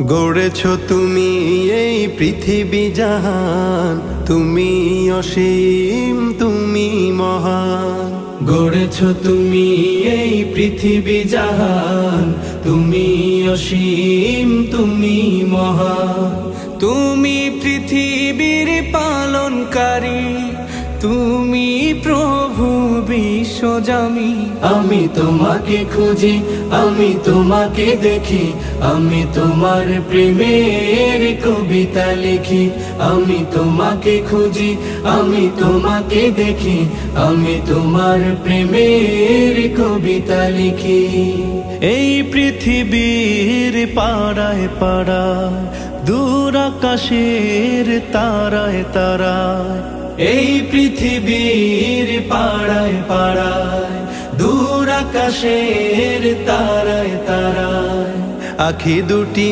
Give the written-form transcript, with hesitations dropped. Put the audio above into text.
গড়েছো তুমি এই পৃথিবী জাহান, তুমি অসীম তুমি মহান। গড়েছো তুমি এই পৃথিবী জাহান, তুমি অসীম তুমি মহান। তুমি পৃথিবীর পালনকারী, তুমি প্রভু বিশ্বজামি। আমি তোমাকে খুঁজি, আমি তোমাকে দেখি, আমি তোমার প্রেমের কবিতা লিখি। আমি তোমাকে খুঁজি, আমি তোমাকে দেখি, আমি তোমার প্রেমের কবিতা লিখি। এই পৃথিবীর পাড়ায় পাড়ায়, দূর আকাশের তারায় তারায়। এই পৃথিবীর পাড়ায় পাড়ায়, দূর আকাশের তারায় তারায়। আখি দুটি